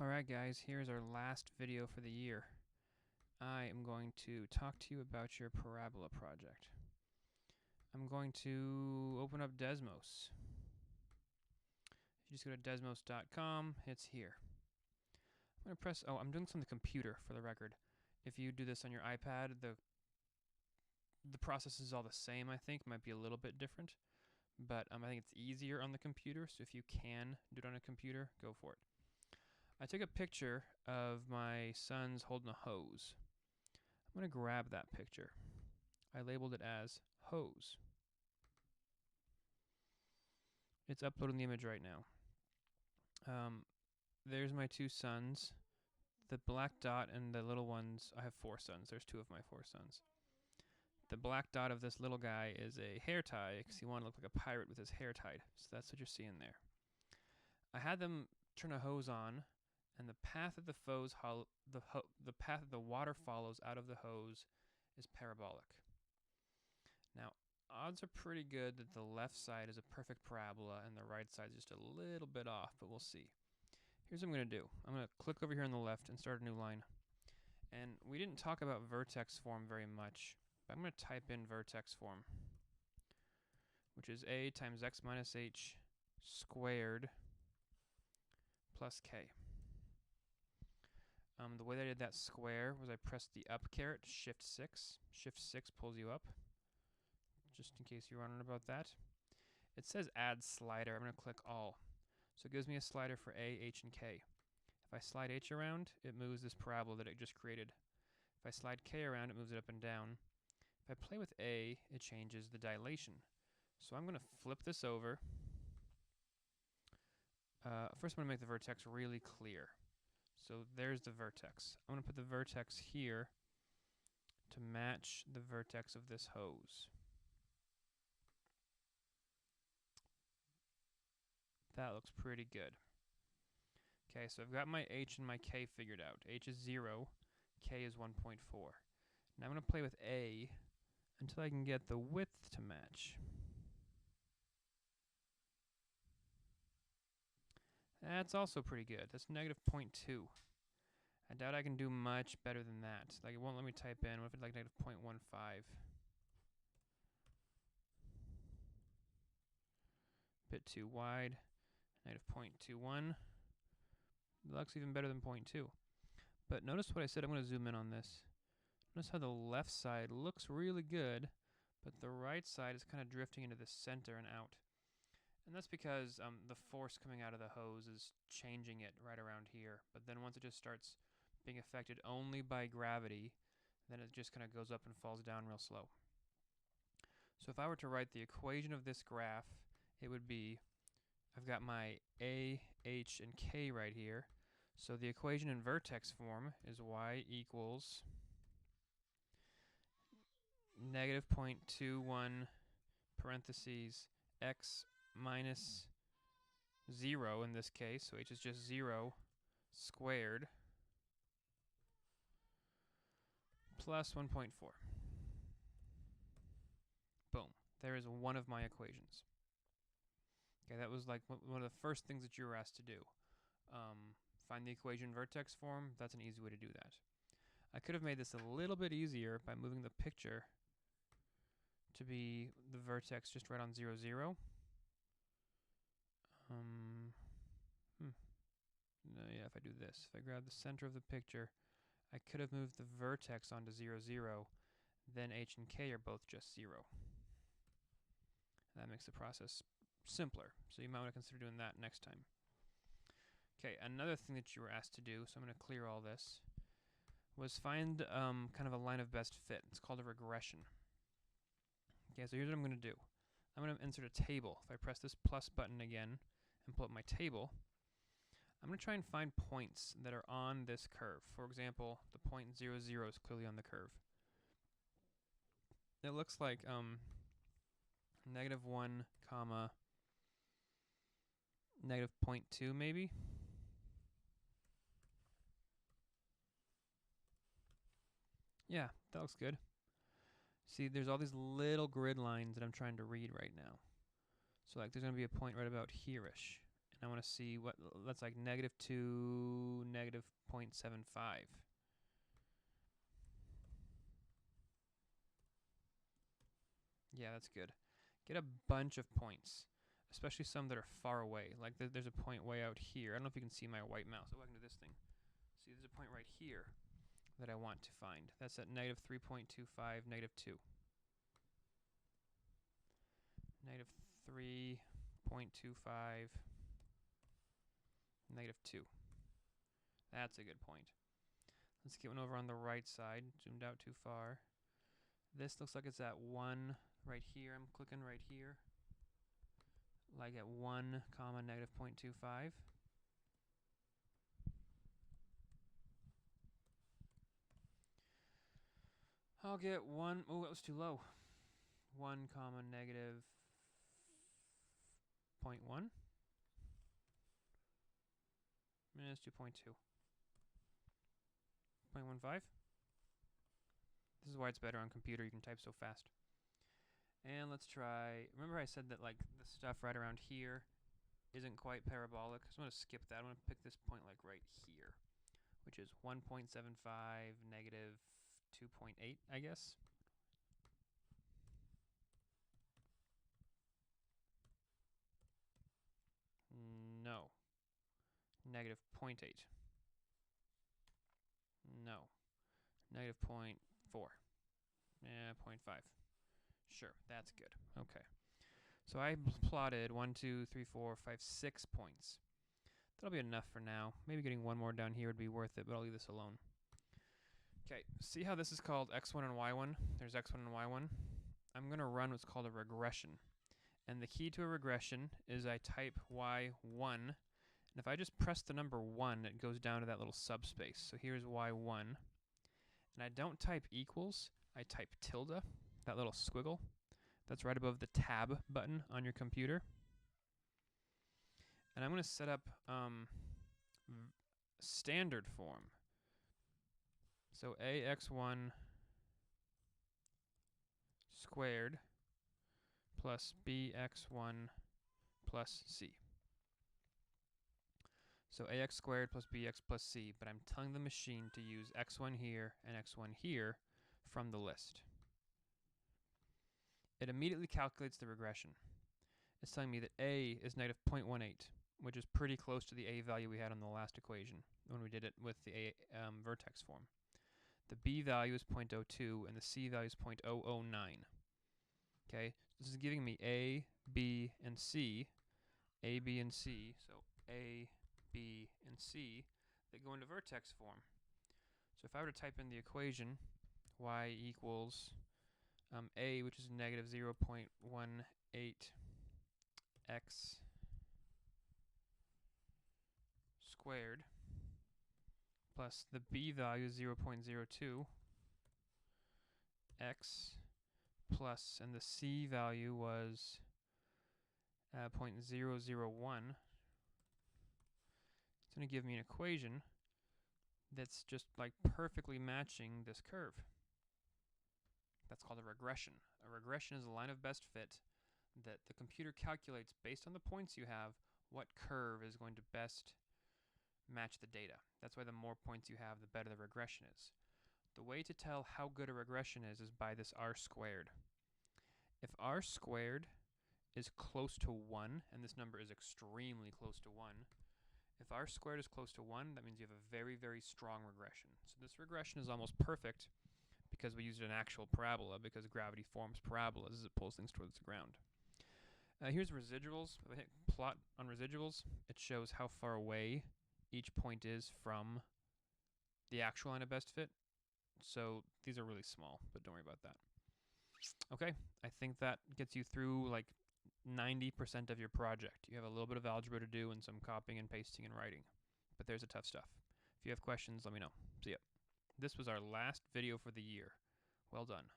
Alright guys, here's our last video for the year. I am going to talk to you about your Parabola project. I'm going to open up Desmos. If you just go to desmos.com, it's here. I'm going to press, I'm doing this on the computer for the record. If you do this on your iPad, the process is all the same, I think. It might be a little bit different, but I think it's easier on the computer, so if you can do it on a computer, go for it. I took a picture of my son's holding a hose. I'm going to grab that picture. I labeled it as hose. It's uploading the image right now. There's my two sons. The black dot and the little ones, I have 4 sons. There's 2 of my 4 sons. The black dot of this little guy is a hair tie because he wanted to look like a pirate with his hair tied. So that's what you're seeing there. I had them turn a hose on, and the path of the path that the water follows out of the hose is parabolic. Now, odds are pretty good that the left side is a perfect parabola and the right side is just a little bit off, but we'll see. Here's what I'm going to do. I'm going to click over here on the left and start a new line. And we didn't talk about Vertex Form very much, but I'm going to type in Vertex Form, which is a times x minus h squared plus k. The way that I did that square was I pressed the up caret, shift 6. Shift 6 pulls you up, just in case you're wondering about that. It says add slider. I'm going to click all. So it gives me a slider for A, H, and K. If I slide H around, it moves this parabola that it just created. If I slide K around, it moves it up and down. If I play with A, it changes the dilation. So I'm going to flip this over. First, I'm going to make the vertex really clear. So there's the vertex. I'm going to put the vertex here to match the vertex of this hose. That looks pretty good. Okay, so I've got my H and my K figured out. H is 0, K is 1.4. Now I'm going to play with A until I can get the width to match. That's also pretty good. That's negative 0.2. I doubt I can do much better than that. Like, it won't let me type in. What if it's like negative 0.15? Bit too wide. Negative 0.21. That looks even better than 0.2. But notice what I said. I'm going to zoom in on this. Notice how the left side looks really good, but the right side is kind of drifting into the center and out. And that's because the force coming out of the hose is changing it right around here. But then once it just starts being affected only by gravity, then it just kind of goes up and falls down real slow. So if I were to write the equation of this graph, it would be, I've got my A, H, and K right here. So the equation in vertex form is y equals negative 0.21 parentheses x minus 0 in this case, so h is just 0 squared plus 1.4. Boom. There is one of my equations. Okay, that was like one of the first things that you were asked to do. Find the equation in vertex form. That's an easy way to do that. I could have made this a little bit easier by moving the picture to be the vertex just right on 0, 0. No, yeah, if I do this, if I grab the center of the picture, I could have moved the vertex onto 0, 0. Then H and K are both just 0. That makes the process simpler, so you might want to consider doing that next time. Okay, another thing that you were asked to do, so I'm going to clear all this, was find kind of a line of best fit. It's called a regression. Okay, so here's what I'm going to do. I'm going to insert a table. If I press this plus button again and pull up my table, I'm going to try and find points that are on this curve. For example, the point 0, 0 is clearly on the curve. It looks like negative 1, comma, negative 0.2 maybe. Yeah, that looks good. See, there's all these little grid lines that I'm trying to read right now. So like there's going to be a point right about here-ish. And I want to see what that's like -2, -0.75. Yeah, that's good. Get a bunch of points, especially some that are far away. Like there's a point way out here. I don't know if you can see my white mouse. Oh, I can do this thing. See, there's a point right here that I want to find. That's at -3.25, -2. -3.25, -2. That's a good point. Let's get one over on the right side. Zoomed out too far. This looks like it's at 1 right here. I'm clicking right here. Like at 1, comma, -0.25. I'll get 1. Oh, that was too low. 1, comma, -0.1. -2.2. 0.15. This is why it's better on computer. You can type so fast. And let's try. Remember I said that like the stuff right around here isn't quite parabolic. So I'm going to skip that. I'm going to pick this point like right here, which is 1.75, -2.8, I guess. No. -0.8. No. -0.4. Yeah, 0.5. Sure, that's good. Okay. So I plotted 1, 2, 3, 4, 5, 6 points. That'll be enough for now. Maybe getting one more down here would be worth it, but I'll leave this alone. Okay, see how this is called x1 and y1? There's x1 and y1. I'm going to run what's called a regression. And the key to a regression is I type y1, and if I just press the number 1, it goes down to that little subspace. So here's y1. And I don't type equals, I type tilde, that little squiggle. That's right above the tab button on your computer. And I'm going to set up standard form. So ax1 squared plus bx1 plus c. So ax squared plus bx plus c, but I'm telling the machine to use x1 here and x1 here from the list. It immediately calculates the regression. It's telling me that a is -0.18, which is pretty close to the a value we had on the last equation when we did it with the vertex form. The b value is 0.02 and the c value is 0.009. Okay, this is giving me a, b, and c, a, b, and c, so a, b, and c that go into vertex form. So if I were to type in the equation, y equals a, which is -0.18 x squared, plus the b value is 0.02 x plus, and the c value was 0.001. It's going to give me an equation that's just like perfectly matching this curve. That's called a regression. A regression is a line of best fit that the computer calculates based on the points you have what curve is going to best match the data. That's why the more points you have, the better the regression is. The way to tell how good a regression is by this r squared. If r squared is close to 1, and this number is extremely close to 1, if r squared is close to 1, that means you have a very, very strong regression. So this regression is almost perfect because we used an actual parabola, because gravity forms parabolas as it pulls things towards the ground. Here's residuals. If I hit plot on residuals, it shows how far away each point is from the actual line of best fit. So these are really small, but don't worry about that. Okay, I think that gets you through like 90% of your project. You have a little bit of algebra to do and some copying and pasting and writing, but there's the tough stuff. If you have questions, let me know. See ya. This was our last video for the year. Well done.